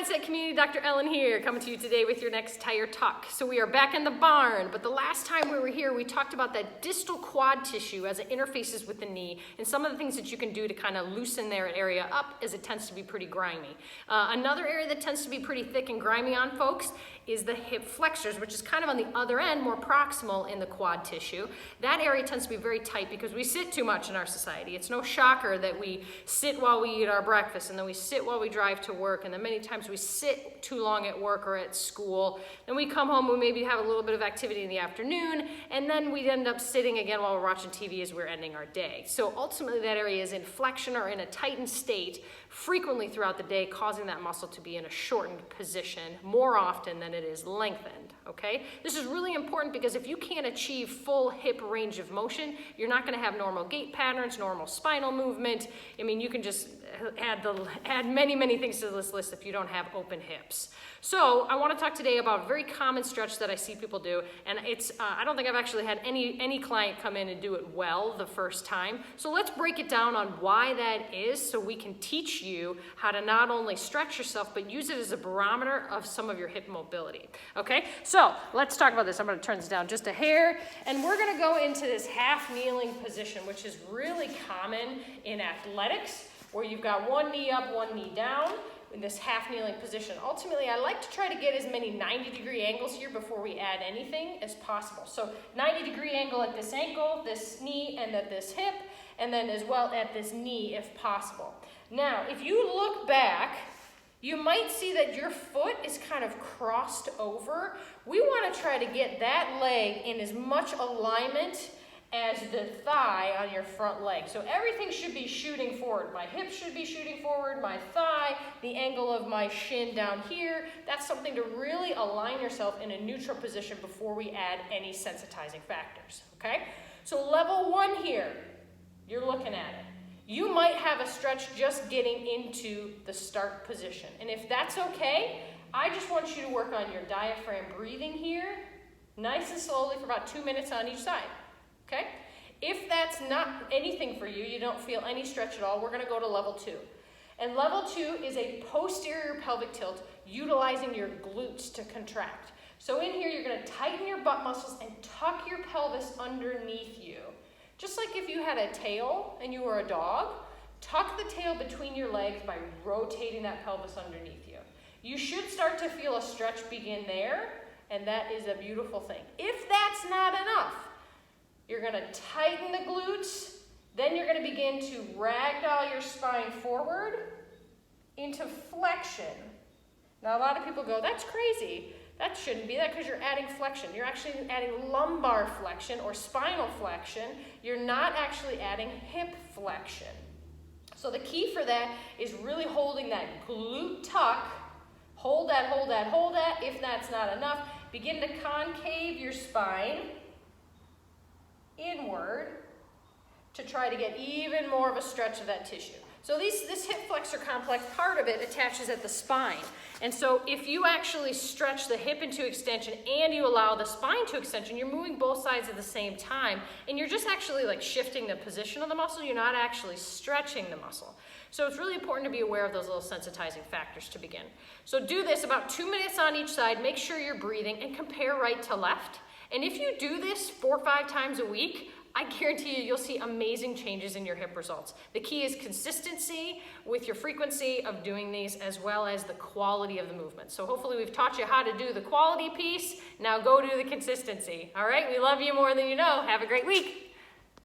Mindset community, Dr. Ellen here, coming to you today with your next tire talk. So we are back in the barn, but the last time we were here, we talked about that distal quad tissue as it interfaces with the knee and some of the things that you can do to kind of loosen their area up as it tends to be pretty grimy. Another area that tends to be pretty thick and grimy on folks is the hip flexors, which is kind of on the other end, more proximal in the quad tissue. That area tends to be very tight because we sit too much in our society. It's no shocker that we sit while we eat our breakfast, and then we sit while we drive to work, and then many times we sit too long at work or at school. Then we come home, we maybe have a little bit of activity in the afternoon, and then we end up sitting again while we're watching TV as we're ending our day. So ultimately that area is in flexion or in a tightened state frequently throughout the day, causing that muscle to be in a shortened position more often than it is lengthened, okay? This is really important because if you can't achieve full hip range of motion, you're not gonna have normal gait patterns, normal spinal movement. I mean, you can just add many things to this list if you don't have open hips. So I want to talk today about a very common stretch that I see people do, and it's I don't think I've actually had any client come in and do it well the first time. So let's break it down on why that is so we can teach you how to not only stretch yourself but use it as a barometer of some of your hip mobility. Okay, so let's talk about this. I'm going to turn this down just a hair, and we're going to go into this half kneeling position, which is really common in athletics, where you've got one knee up, one knee down in this half kneeling position. Ultimately, I like to try to get as many 90-degree angles here before we add anything as possible. So 90-degree angle at this ankle, this knee, and at this hip, and then as well at this knee if possible. Now, if you look back, you might see that your foot is kind of crossed over. We want to try to get that leg in as much alignment as the thigh on your front leg. So everything should be shooting forward. My hip should be shooting forward, my thigh, the angle of my shin down here. That's something to really align yourself in a neutral position before we add any sensitizing factors, okay? So level one here, you're looking at it. You might have a stretch just getting into the start position. And if that's okay, I just want you to work on your diaphragm breathing here, nice and slowly for about 2 minutes on each side. Okay? If that's not anything for you, you don't feel any stretch at all, we're going to go to level two. And level two is a posterior pelvic tilt utilizing your glutes to contract. So in here, you're going to tighten your butt muscles and tuck your pelvis underneath you. Just like if you had a tail and you were a dog, tuck the tail between your legs by rotating that pelvis underneath you. You should start to feel a stretch begin there, and that is a beautiful thing. If that's not enough, you're going to tighten the glutes, then you're going to begin to ragdoll your spine forward into flexion. Now a lot of people go, that's crazy. That shouldn't be that because you're adding flexion. You're actually adding lumbar flexion or spinal flexion. You're not actually adding hip flexion. So the key for that is really holding that glute tuck. Hold that, hold that, hold that. If that's not enough, begin to concave your spine inward to try to get even more of a stretch of that tissue. So this hip flexor complex, part of it attaches at the spine. And so if you actually stretch the hip into extension and you allow the spine to extension, you're moving both sides at the same time. And you're just actually like shifting the position of the muscle. You're not actually stretching the muscle. So it's really important to be aware of those little sensitizing factors to begin. So do this about 2 minutes on each side. Make sure you're breathing and compare right to left. And if you do this 4 or 5 times a week, I guarantee you'll see amazing changes in your hip results. The key is consistency with your frequency of doing these as well as the quality of the movement. So hopefully we've taught you how to do the quality piece. Now go do the consistency. All right, we love you more than you know. Have a great week.